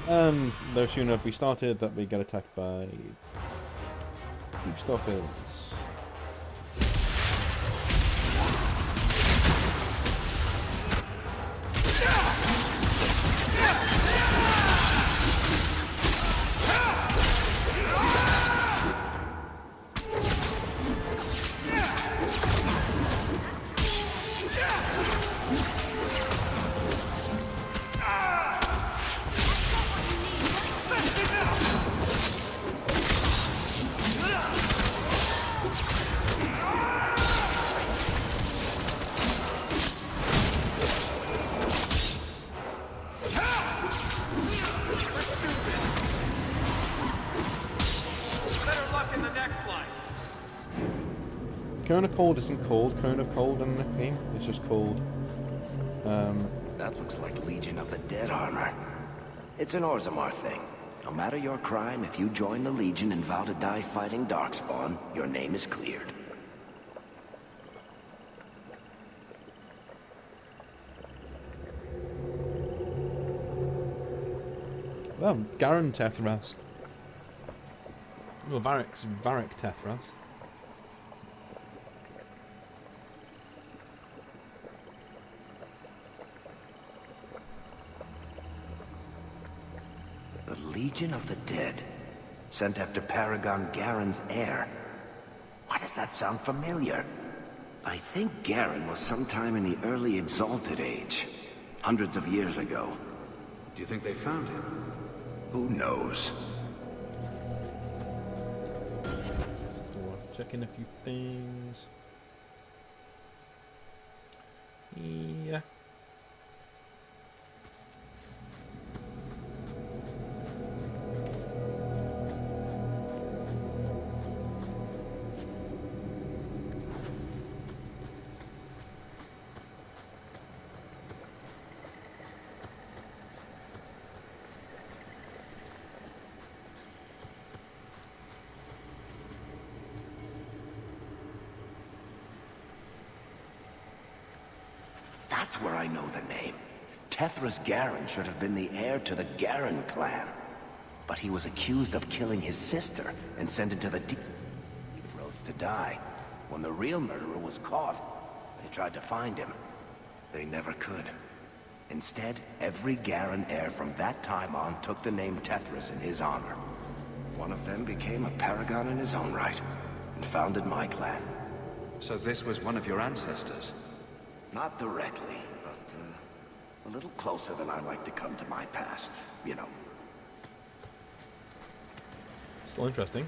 And no sooner have we started that we get attacked by deep stalkers. Cone of Cold isn't called Cone of Cold in the next game, it's just called That looks like Legion of the Dead armor. It's an Orzammar thing. No matter your crime, if you join the Legion and vow to die fighting Darkspawn, your name is cleared. well, Garen Tethras. Well, Varric Tethras. The Legion of the Dead. Sent after Paragon Garen's heir. Why does that sound familiar? I think Garen was sometime in the early Exalted Age. Hundreds of years ago. Do you think they found him? Who knows? Checking a few things. Yeah. That's where I know the name. Tethras Garen should have been the heir to the Garen clan. But he was accused of killing his sister and sent into the deep roads to die. When the real murderer was caught, they tried to find him. They never could. Instead, every Garen heir from that time on took the name Tethras in his honor. One of them became a paragon in his own right, and founded my clan. So this was one of your ancestors? Not directly, but a little closer than I like to come to my past, you know. Still interesting.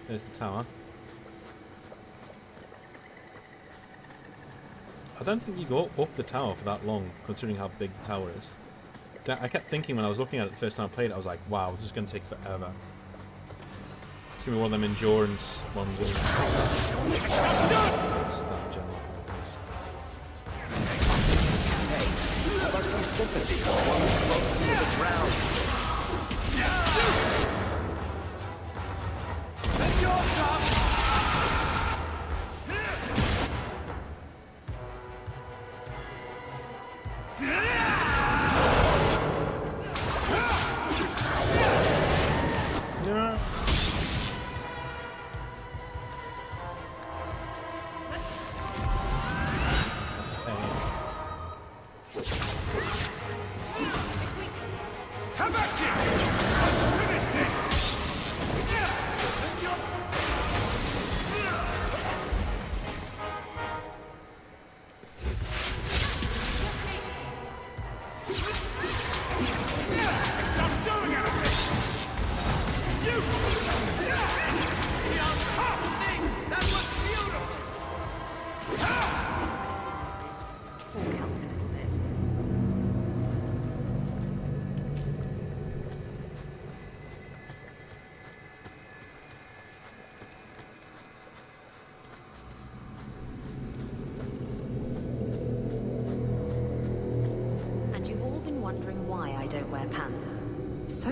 There's the tower. I don't think you go up the tower for that long, considering how big the tower is. I kept thinking when I was looking at it the first time I played it, I was like, wow, this is going to take forever. It's going to be one of them endurance ones. Stand general. How about some sympathy for the one who's close to the ground? Take your job!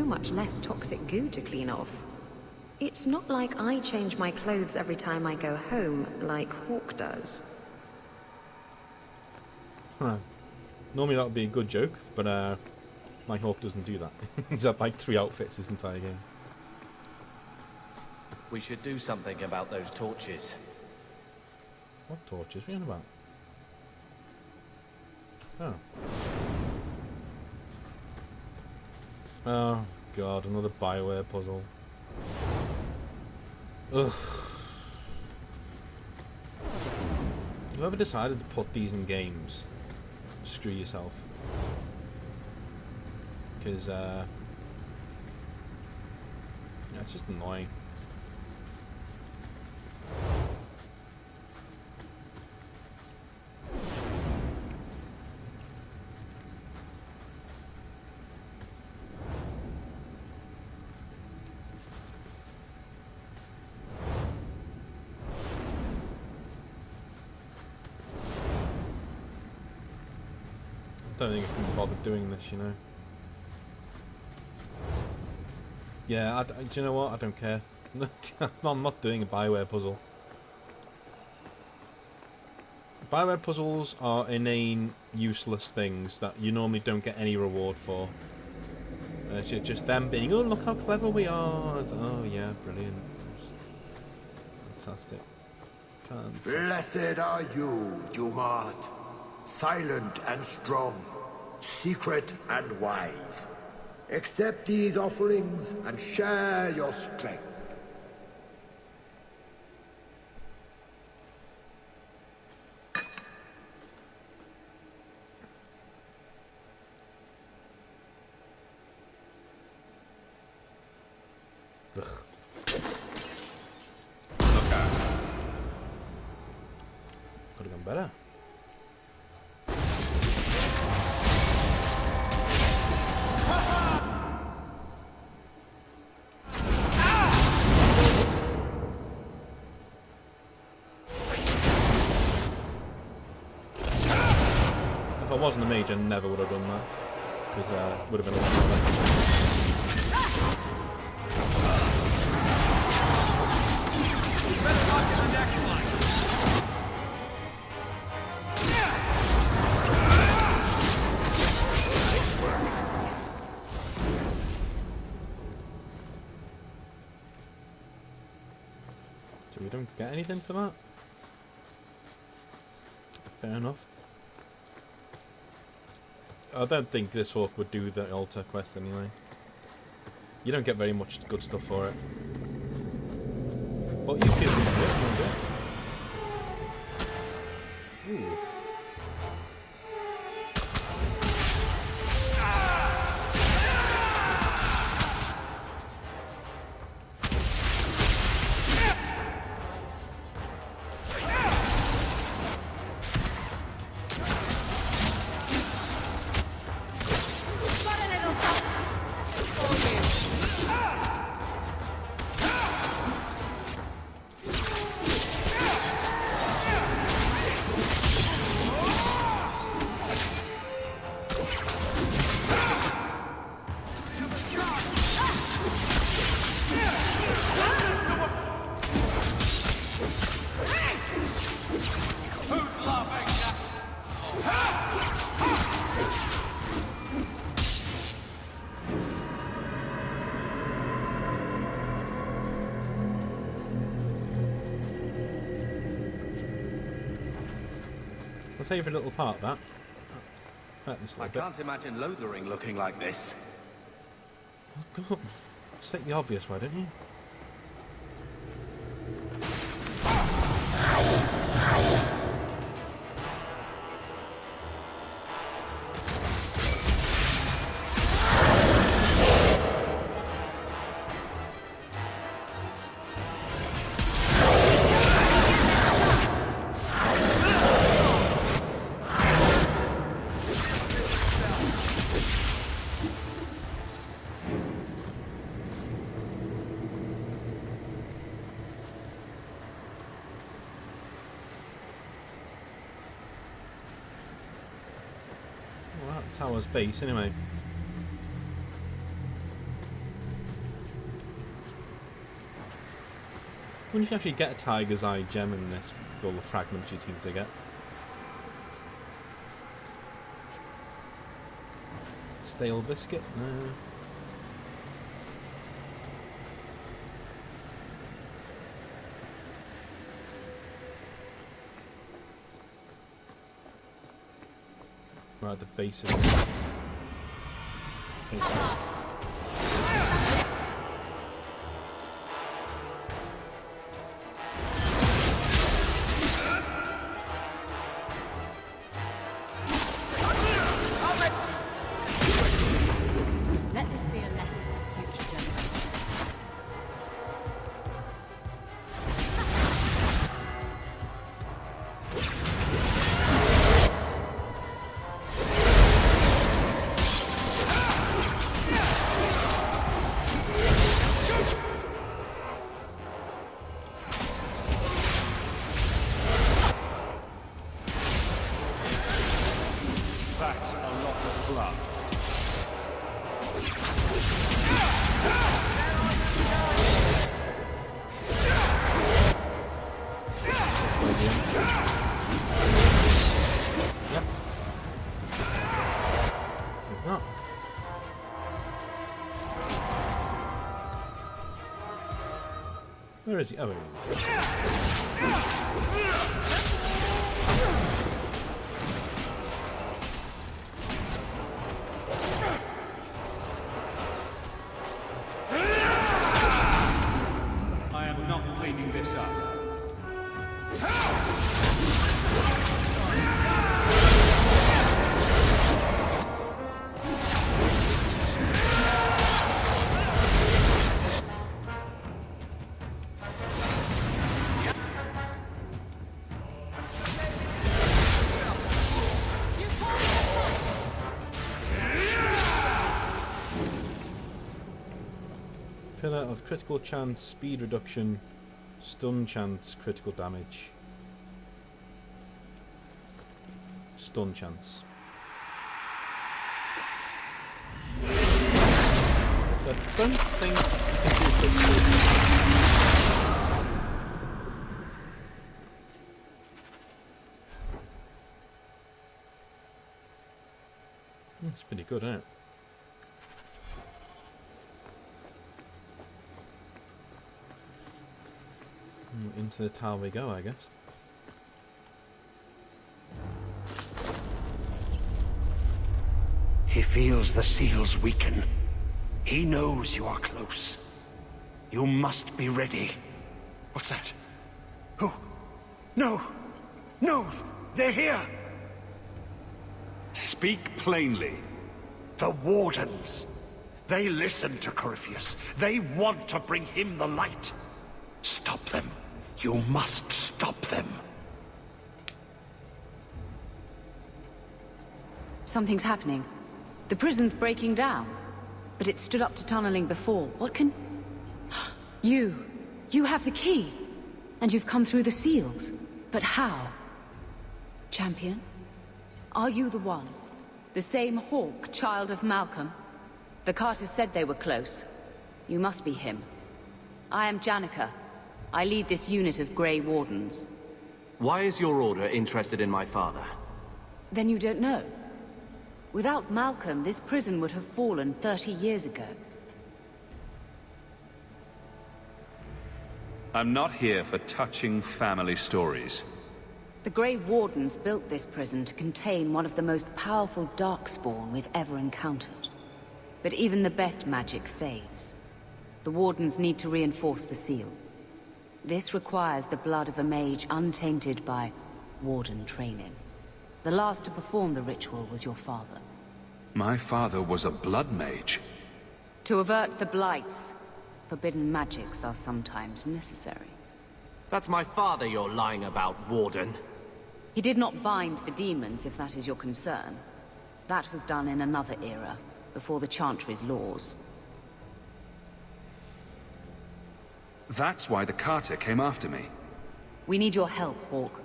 Much less toxic goo to clean off. It's not like I change my clothes every time I go home, like Hawk does. Huh. Normally that would be a good joke, but Nighthawk doesn't do that. He's had like 3 outfits this entire game. We should do something about those torches. What torches are you on about? Oh. Oh god, another Bioware puzzle. Ugh. Whoever decided to put these in games, screw yourself. Because, yeah, it's just annoying. I don't think I can bother doing this, you know. Yeah, do you know what? I don't care. I'm not doing a Bioware puzzle. Bioware puzzles are inane, useless things that you normally don't get any reward for. It's just them being, oh, look how clever we are. Oh, yeah, brilliant. Fantastic. Blessed are you, Dumat. Silent and strong, secret and wise. Accept these offerings and share your strength. Ugh. Could have gone better. If I wasn't a mage, I never would have done that, because it would have been a lot harder. So we don't get anything for that? Fair enough. I don't think this hawk would do the altar quest anyway. You don't get very much good stuff for it. But you feel good. Ooh. My favourite little part, that. I can't imagine Lothering looking like this. Oh, God. Just take the obvious, why don't you? Well, that tower's base, anyway. When you can actually get a Tiger's Eye gem in this, all the fragments you seem to get. Stale biscuit? No. Right at the base of it. Let this be a lesson to future generations. That's a lot of blood. Yep. Oh. Where is he? Oh, here he is. I am not cleaning this up. Pillar of critical chance, speed reduction, stun chance, critical damage. Stun chance. I don't think you can do critical. It's pretty good, isn't it? Into the tower we go, I guess. He feels the seals weaken. He knows you are close. You must be ready. What's that? Oh, no! No! They're here! Speak plainly. The Wardens. They listen to Corypheus. They want to bring him the light. Stop them. You must stop them. Something's happening. The prison's breaking down. But it stood up to tunneling before. What can... You have the key. And you've come through the seals. But how? Champion? Are you the one? The same Hawke, child of Malcolm? The Carters said they were close. You must be him. I am Janica. I lead this unit of Grey Wardens. Why is your order interested in my father? Then you don't know. Without Malcolm, this prison would have fallen 30 years ago. I'm not here for touching family stories. The Grey Wardens built this prison to contain one of the most powerful Darkspawn we've ever encountered. But even the best magic fades. The Wardens need to reinforce the seals. This requires the blood of a mage untainted by Warden training. The last to perform the ritual was your father. My father was a blood mage. To avert the blights, forbidden magics are sometimes necessary. That's my father you're lying about, Warden. He did not bind the demons, if that is your concern. That was done in another era, before the Chantry's laws. That's why the Carter came after me. We need your help, Hawke.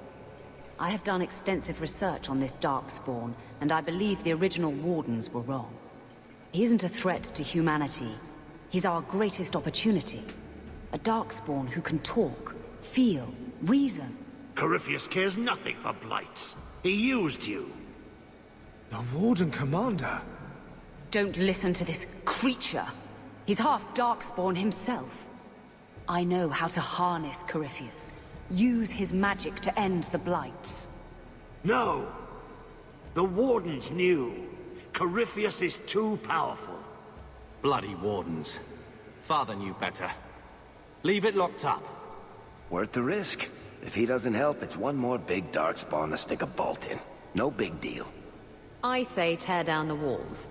I have done extensive research on this Darkspawn, and I believe the original Wardens were wrong. He isn't a threat to humanity. He's our greatest opportunity. A Darkspawn who can talk, feel, reason. Corypheus cares nothing for blights. He used you. The Warden Commander. Don't listen to this creature. He's half Darkspawn himself. I know how to harness Corypheus. Use his magic to end the Blights. No! The Wardens knew. Corypheus is too powerful. Bloody Wardens. Father knew better. Leave it locked up. Worth the risk. If he doesn't help, it's one more big Darkspawn to stick a bolt in. No big deal. I say tear down the walls.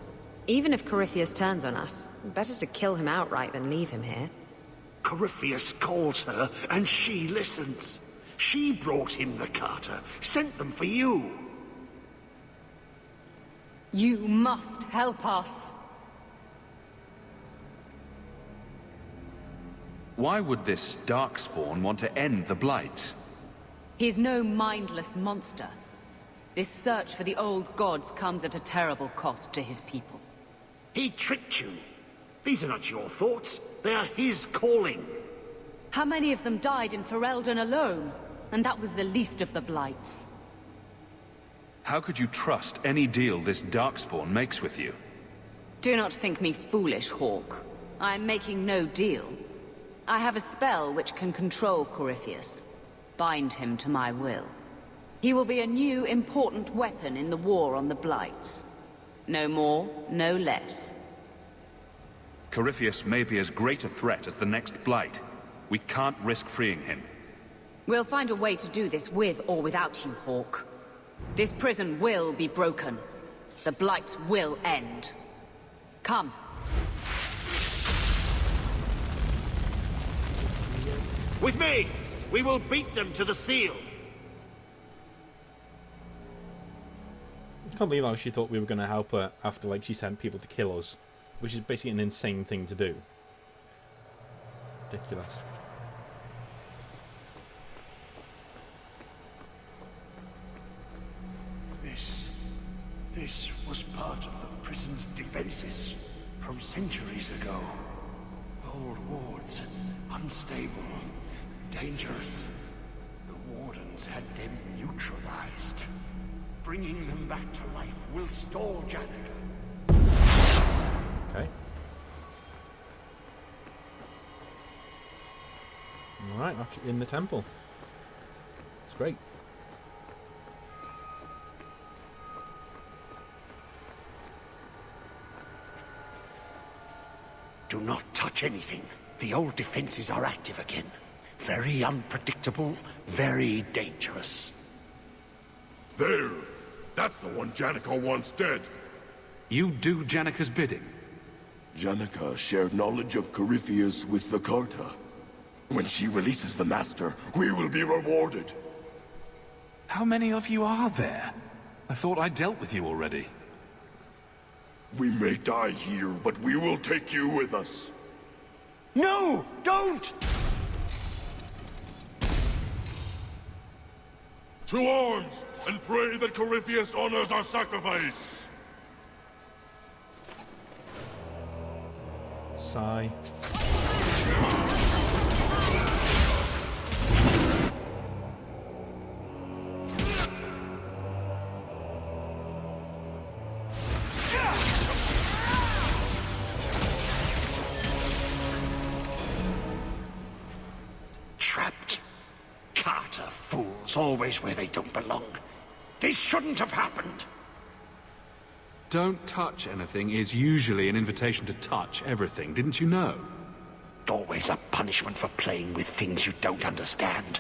Even if Corypheus turns on us, better to kill him outright than leave him here. Corypheus calls her, and she listens. She brought him the Carter, sent them for you. You must help us. Why would this Darkspawn want to end the Blights? He's no mindless monster. This search for the old gods comes at a terrible cost to his people. He tricked you. These are not your thoughts. They are his calling. How many of them died in Ferelden alone? And that was the least of the Blights. How could you trust any deal this Darkspawn makes with you? Do not think me foolish, Hawke. I am making no deal. I have a spell which can control Corypheus. Bind him to my will. He will be a new, important weapon in the war on the Blights. No more, no less. Corypheus may be as great a threat as the next Blight. We can't risk freeing him. We'll find a way to do this with or without you, Hawke. This prison will be broken. The Blights will end. Come. With me! We will beat them to the seal! I can't believe how she thought we were going to help her after, like, she sent people to kill us. Which is basically an insane thing to do. Ridiculous. This was part of the prison's defenses from centuries ago. Old wards, unstable, dangerous. The Wardens had them neutralized. Bringing them back to life will stall Janica. Okay. Alright, in the temple. It's great. Do not touch anything. The old defenses are active again. Very unpredictable, very dangerous. There! That's the one Janica wants dead. You do Janica's bidding? Janica shared knowledge of Corypheus with the Carta. When she releases the Master, we will be rewarded. How many of you are there? I thought I dealt with you already. We may die here, but we will take you with us. No! Don't! To arms, and pray that Corypheus honors our sacrifice! Sigh. Trapped. Carter fools, always where they don't belong. This shouldn't have happened. Don't touch anything is usually an invitation to touch everything, didn't you know? Always a punishment for playing with things you don't understand.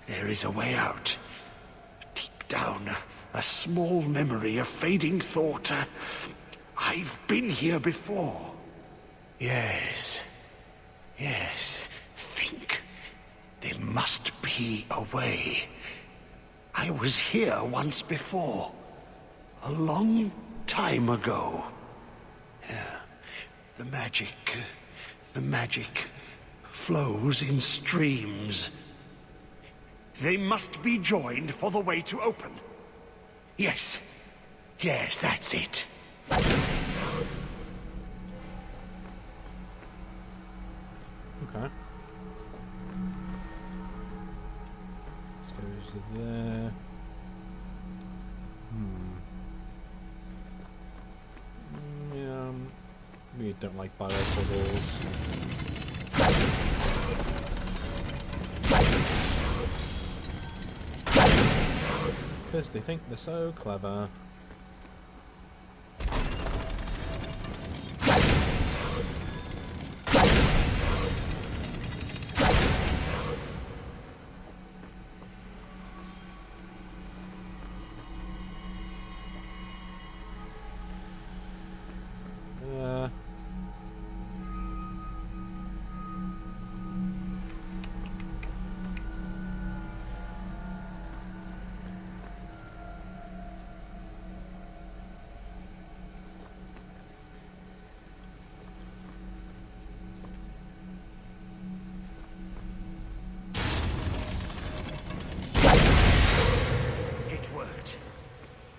There is a way out. Deep down, a small memory, a fading thought. I've been here before. Yes. Yes. Think. There must be a way. I was here once before. A long time ago. Yeah. The magic flows in streams. They must be joined for the way to open. Yes. Yes, that's it. Okay. This goes to there. don't like bio puzzles. Because they think they're so clever.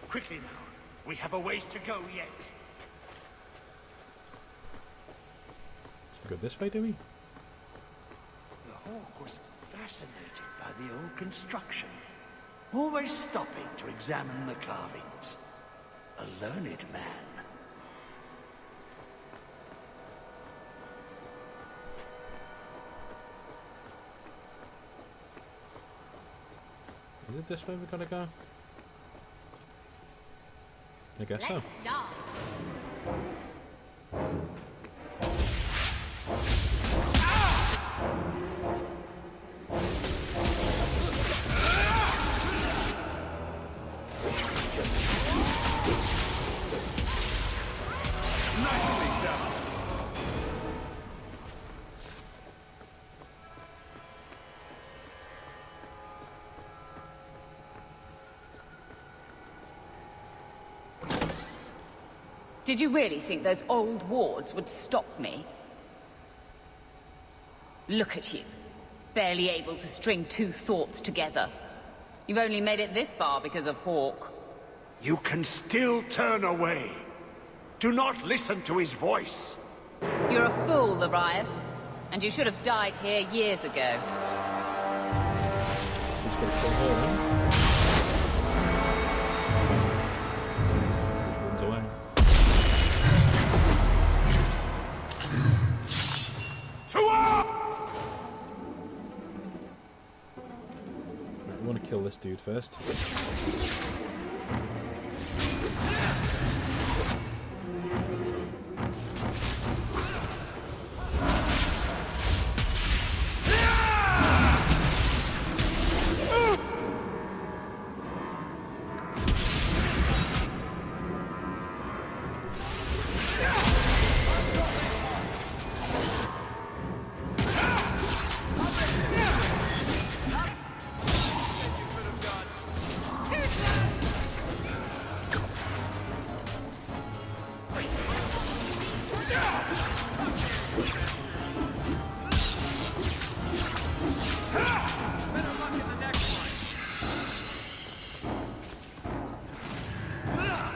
Quickly now. We have a ways to go yet. We go this way, do we? The Hawk was fascinated by the old construction, always stopping to examine the carvings. A learned man. Is it this way we gotta go? I guess so. Nicely done. Did you really think those old wards would stop me? Look at you, barely able to string two thoughts together. You've only made it this far because of Hawk. You can still turn away. Do not listen to his voice. You're a fool, Arias, and you should have died here years ago. Let's go for her, runs away. Right, we want to kill this dude first.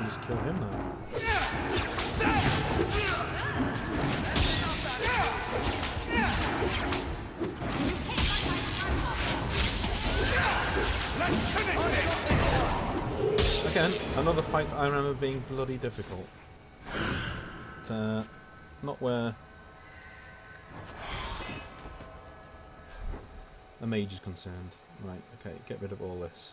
Just kill him now. Again, another fight that I remember being bloody difficult. But, not where a mage is concerned. Right, okay, get rid of all this.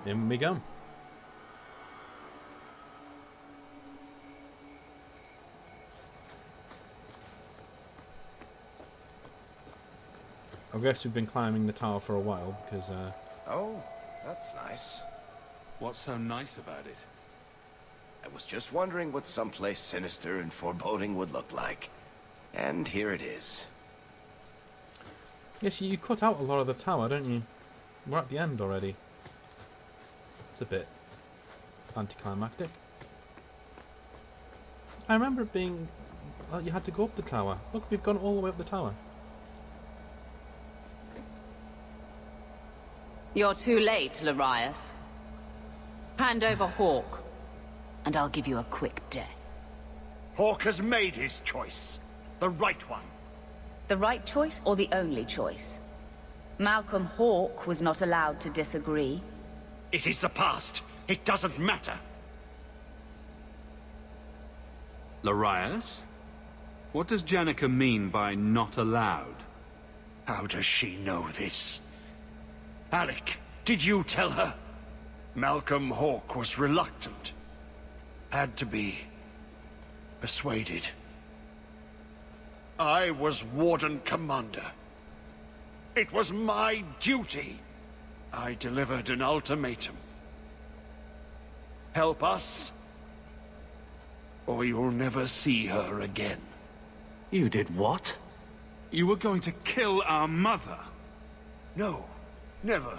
In we go. I guess we've been climbing the tower for a while because Oh, that's nice. What's so nice about it? I was just wondering what someplace sinister and foreboding would look like. And here it is. yes, you cut out a lot of the tower, don't you? We're at the end already. That's a bit anticlimactic. I remember it being... Well, you had to go up the tower. Look, we've gone all the way up the tower. You're too late, Larius. Hand over Hawke, and I'll give you a quick death. Hawke has made his choice. The right one. The right choice or the only choice? Malcolm Hawke was not allowed to disagree. It is the past. It doesn't matter. Larius? What does Janica mean by not allowed? How does she know this? Alec, did you tell her? Malcolm Hawke was reluctant. Had to be persuaded. I was Warden Commander. It was my duty. I delivered an ultimatum. Help us, or you'll never see her again. You did what? You were going to kill our mother. No, never.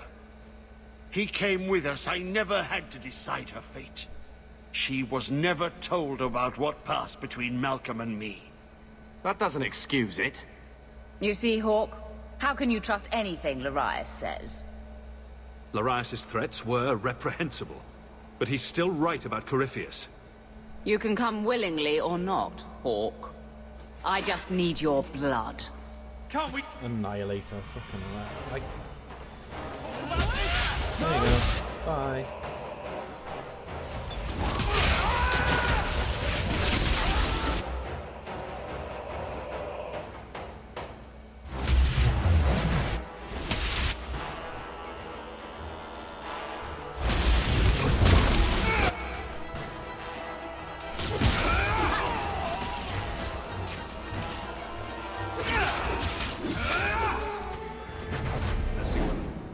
He came with us. I never had to decide her fate. She was never told about what passed between Malcolm and me. That doesn't excuse it. You see, Hawke? How can you trust anything Larius says? Larius's threats were reprehensible, but he's still right about Corypheus. You can come willingly or not, Hawke. I just need your blood. Can't we? Annihilator, fucking hell. Like... There you go. Bye.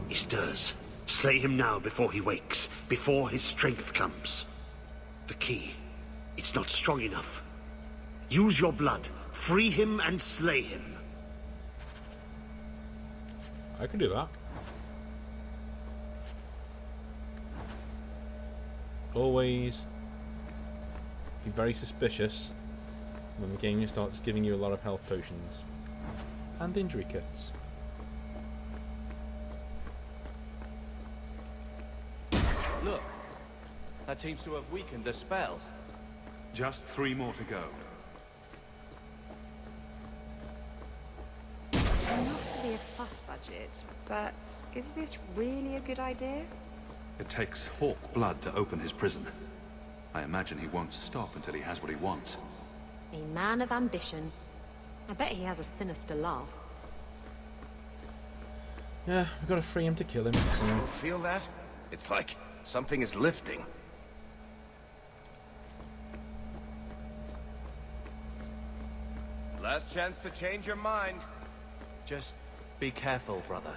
He stirs. Slay him now before he wakes, before his strength comes. The key. It's not strong enough. Use your blood. Free him and slay him. I can do that. Always be very suspicious when the game starts giving you a lot of health potions and injury kits. Look, that seems to have weakened the spell. Just 3 more to go. Not to be a fuss budget, but is this really a good idea? It takes Hawke blood to open his prison. I imagine he won't stop until he has what he wants. A man of ambition. I bet he has a sinister laugh. Yeah, we've got to free him to kill him. So. Feel that? It's like something is lifting. Last chance to change your mind. Just be careful, brother.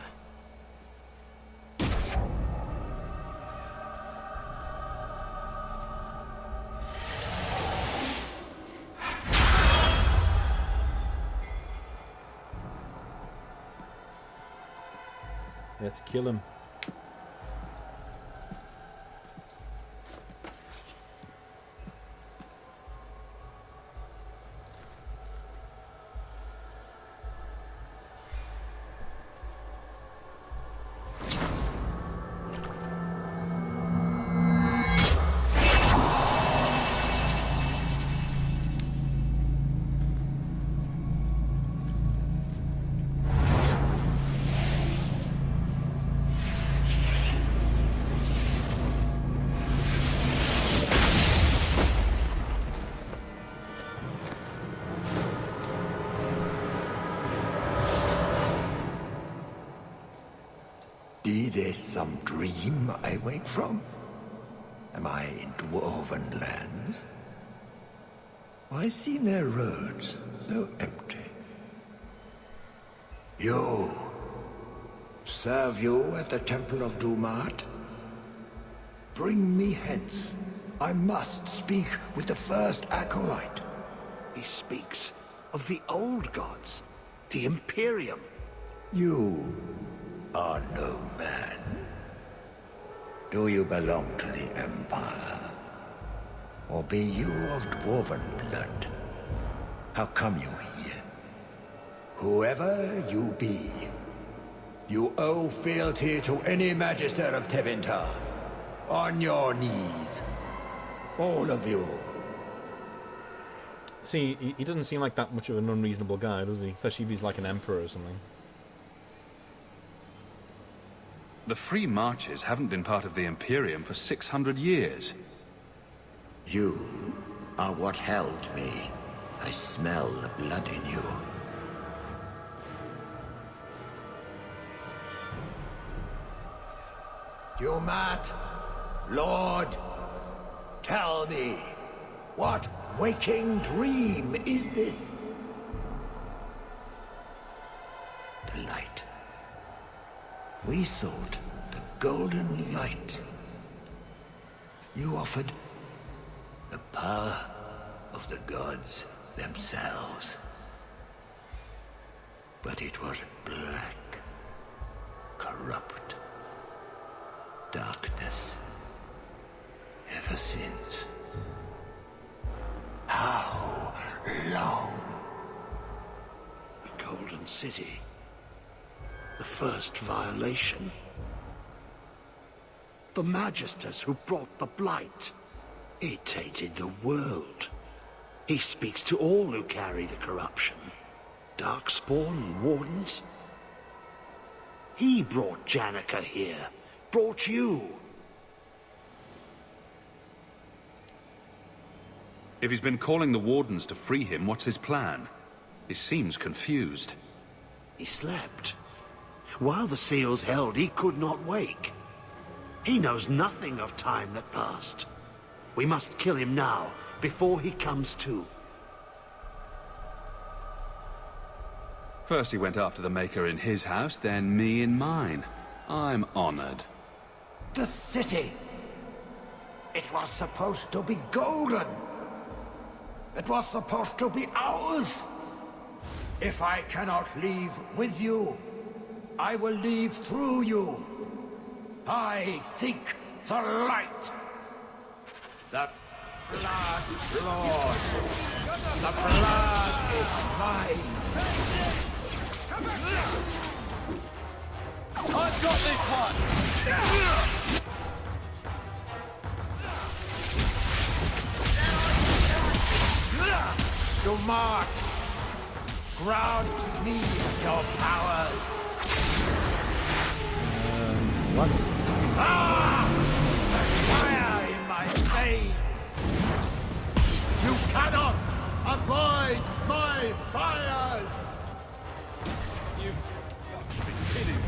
Let's kill him. Be this some dream I wake from? Am I in dwarven lands? Why seem their roads so empty? You! Serve you at the Temple of Dumat? Bring me hence. I must speak with the first acolyte. He speaks of the old gods, the Imperium. You are no man. Do you belong to the Empire? Or be you of dwarven blood? How come you here? Whoever you be, you owe fealty to any Magister of Tevinter. On your knees. All of you. See, he doesn't seem like that much of an unreasonable guy, does he? Especially if he's like an emperor or something. The Free Marches haven't been part of the Imperium for 600 years. You are what held me. I smell the blood in you. Dumat, Lord, tell me, what waking dream is this? The light. We sought the golden light. You offered the power of the gods themselves. But it was black, corrupt, darkness, ever since. How long? The Golden City. The first violation. The Magisters who brought the Blight. He tainted the world. He speaks to all who carry the corruption. Darkspawn, Wardens. He brought Janica here. Brought you. If he's been calling the Wardens to free him, what's his plan? He seems confused. He slept. While the seals held, he could not wake. He knows nothing of time that passed. We must kill him now, before he comes to. First he went after the Maker in his house, then me in mine. I'm honored. The city. It was supposed to be golden. It was supposed to be ours. If I cannot leave with you, I will leave through you. I seek the light. The blood, Lord. The blood is mine. I've got this one! You march. Grant me your powers. What? Ah! Fire in my veins! You cannot avoid my fires! You've got to be kidding me.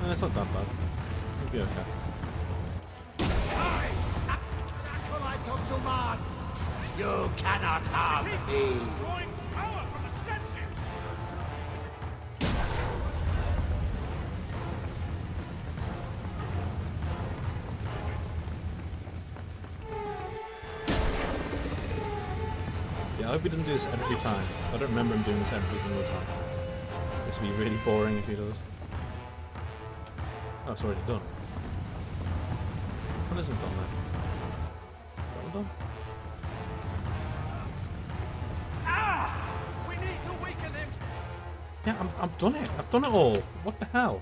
That's not that bad. It'll be okay. You cannot harm me. Drawing power from the statues! Yeah, I hope he doesn't do this every time. I don't remember him doing this every single time. This would be really boring if he does. Oh, it's already done. Which one isn't done then? That one done? We need to weaken him! Yeah, I've done it. I've done it all. What the hell?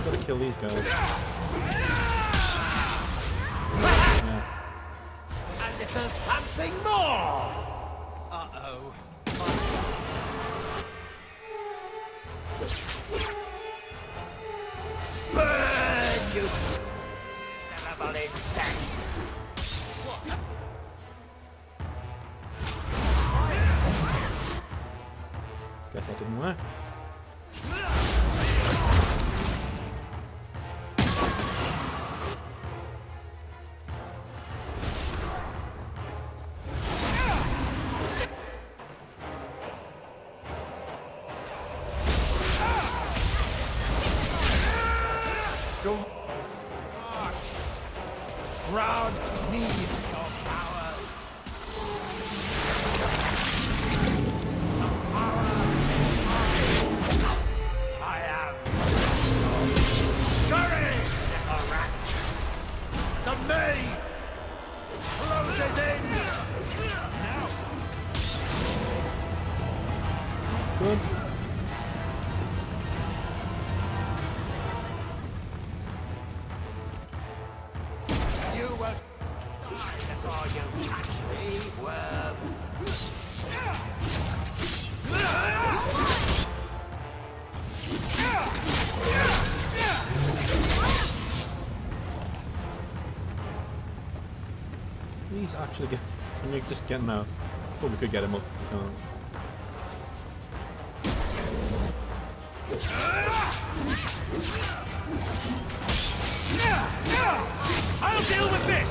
Gotta kill these guys. Yeah. And there's something more! Uh-oh. Burn, you terrible insect! Guess that didn't work. Grant me your power. I am. Courage, little rat. The maid closes in. Now. Good. You will die before you catch me, worm. He's actually get. Can we just get him out? I thought we could get him up. We can't. I'll deal with this!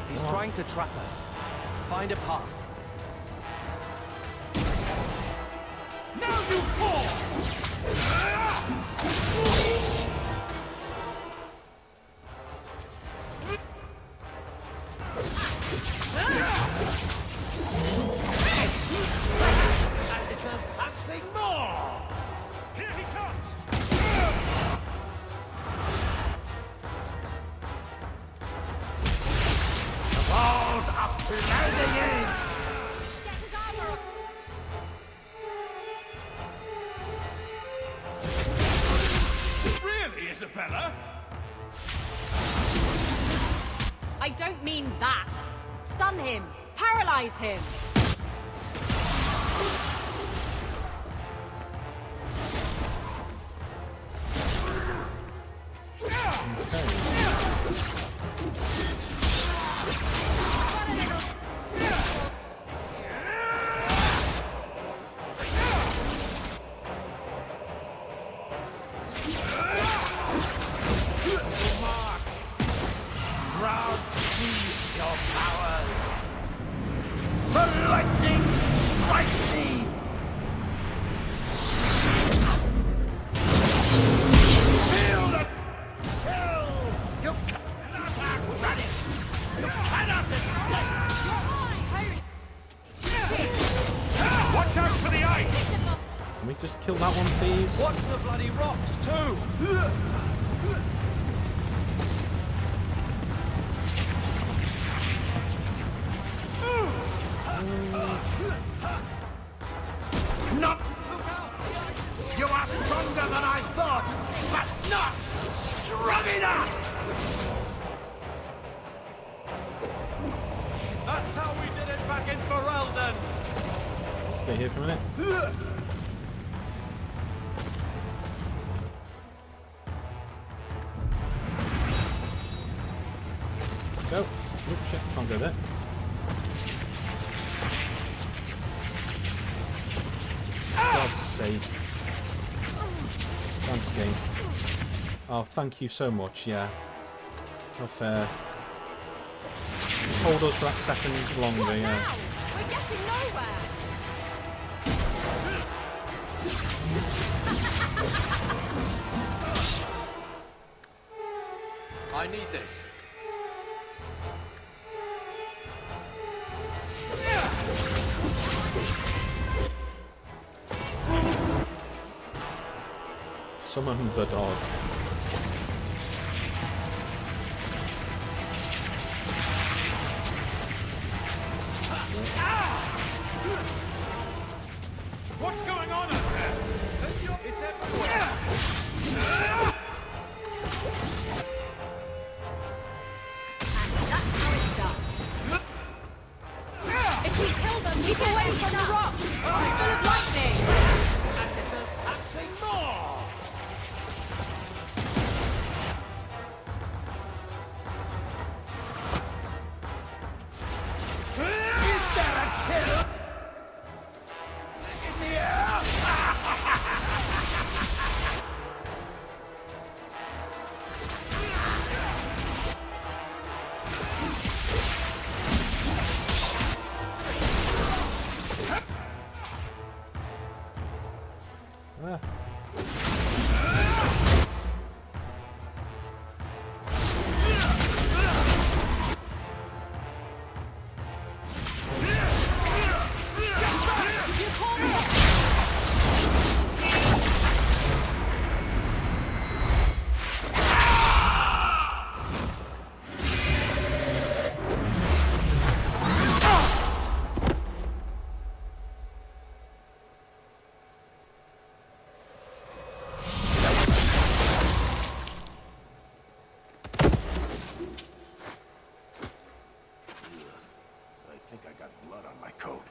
He's trying to trap us. Find a path. Now you fall! And it does something more! Here he comes! The balls are flooding in! Really, Isabella? I don't mean that. Stun him. Paralyze him. Grant me your powers. The lightning strikes me. Feel the kill. You cannot outrun it. You cannot escape. Watch out for the ice. Can we just kill that one, please? Watch the bloody rocks, too! Not. You are stronger than I thought, but not strong enough. That's how we did it back in Ferelden! Stay here for a minute. Go. Oh shit, can't go there. God's sake. Thanks, game. Oh, thank you so much, yeah. How fair. Hold us for that second longer, yeah. We're getting nowhere. I need this. Summon the dog. What's going on out there? It's everywhere! That's how it's done. If we kill them, keep away from the rock. It's full of lightning. And it does something more. Is there a kill? In the air? blood on my coat.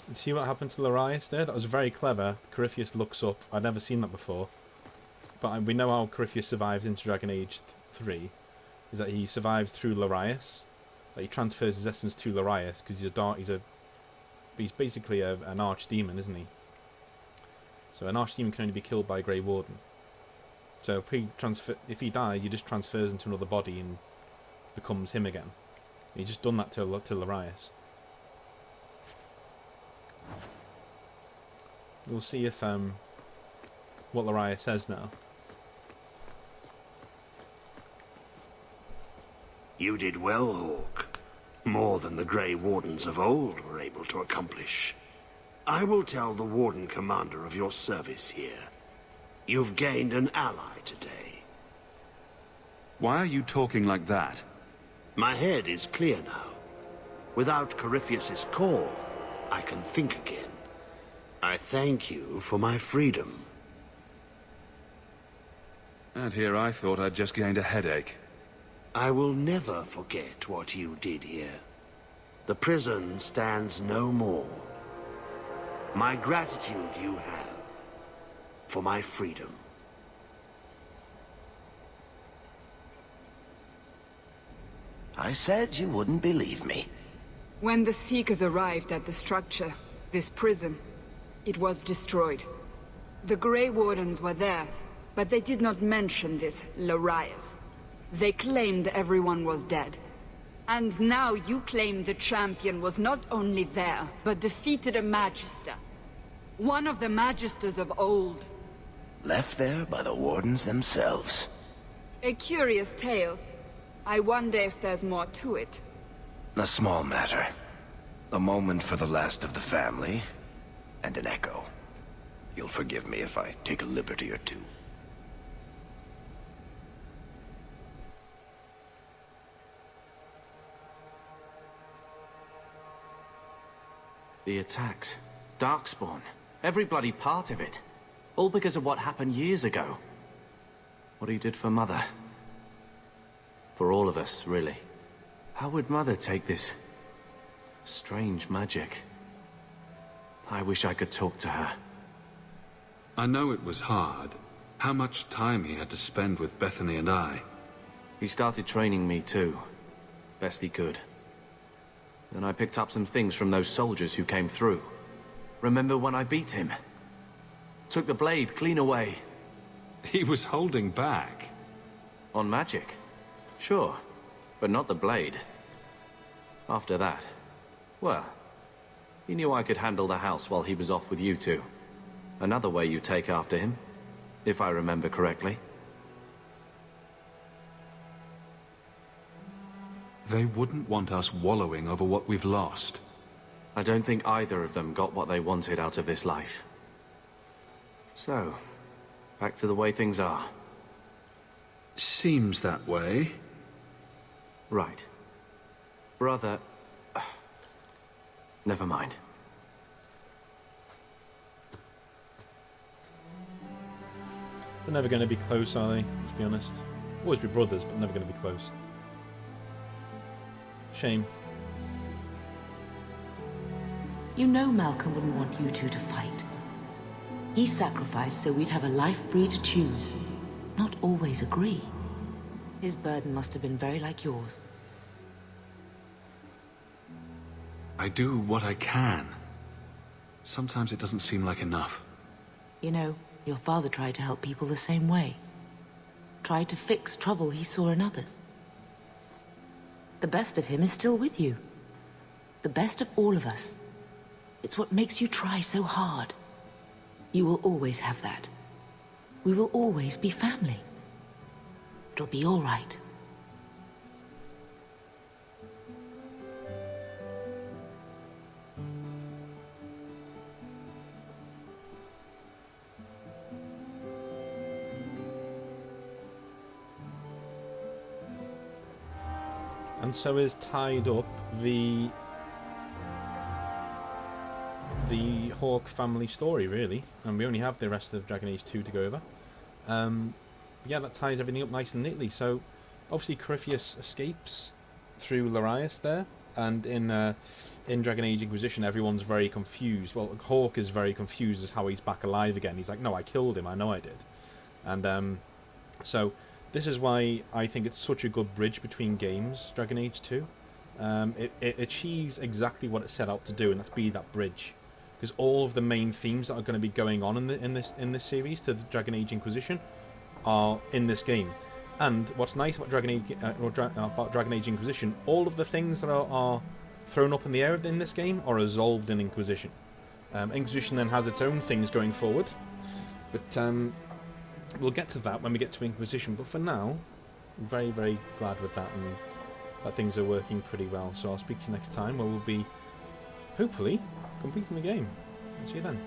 You see what happened to Larius there? That was very clever. Corypheus looks up. I'd never seen that before. But we know how Corypheus survived into Dragon Age 3. Is that he survived through Larius. Like he transfers his essence to Larius because he's basically an archdemon, isn't he? So an archdemon can only be killed by a Grey Warden. So if he died, he just transfers into another body and becomes him again. He's just done that to Larius. We'll see if what Larius says now. You did well, Hawke. More than the Grey Wardens of old were able to accomplish. I will tell the Warden Commander of your service here. You've gained an ally today. Why are you talking like that? My head is clear now. Without Corypheus's call, I can think again. I thank you for my freedom. And here I thought I'd just gained a headache. I will never forget what you did here. The prison stands no more. My gratitude you have for my freedom. I said you wouldn't believe me. When the Seekers arrived at the structure, this prison, it was destroyed. The Grey Wardens were there, but they did not mention this Larius. They claimed everyone was dead. And now you claim the champion was not only there, but defeated a Magister. One of the Magisters of old. Left there by the Wardens themselves. A curious tale. I wonder if there's more to it. A small matter. A moment for the last of the family, and an echo. You'll forgive me if I take a liberty or two. The attacks. Darkspawn. Every bloody part of it. All because of what happened years ago. What he did for Mother. For all of us, really. How would Mother take this strange magic? I wish I could talk to her. I know it was hard. How much time he had to spend with Bethany and I. He started training me too. Best he could. Then I picked up some things from those soldiers who came through. Remember when I beat him? Took the blade clean away. He was holding back. On magic? Sure, but not the blade. After that, well, he knew I could handle the house while he was off with you two. Another way you take after him, if I remember correctly. They wouldn't want us wallowing over what we've lost. I don't think either of them got what they wanted out of this life. So, back to the way things are. Seems that way. Right. Brother... Never mind. They're never going to be close, are they? To be honest. Always be brothers, but never going to be close. Shame. You know Malcolm wouldn't want you two to fight. He sacrificed so we'd have a life free to choose, not always agree. His burden must have been very like yours. I do what I can. Sometimes it doesn't seem like enough. You know, your father tried to help people the same way. Tried to fix trouble he saw in others. The best of him is still with you. The best of all of us. It's what makes you try so hard. You will always have that. We will always be family. It'll be all right. And so is tied up the Hawke family story, really. And we only have the rest of Dragon Age 2 to go over. Yeah, that ties everything up nice and neatly. So, obviously, Corypheus escapes through Larius there. And in Dragon Age Inquisition, everyone's very confused. Well, Hawke is very confused as how he's back alive again. He's like, no, I killed him. I know I did. And so this is why I think it's such a good bridge between games, Dragon Age 2. It achieves exactly what it set out to do, and that's be that bridge. Because all of the main themes that are going to be going on in this series to the Dragon Age Inquisition are in this game. And what's nice about Dragon Age Inquisition, all of the things that are thrown up in the air in this game are resolved in Inquisition. Inquisition then has its own things going forward, but we'll get to that when we get to Inquisition. But for now, I'm very, very glad with that, and that things are working pretty well. So I'll speak to you next time, where we'll be, hopefully, completing the game. See you then.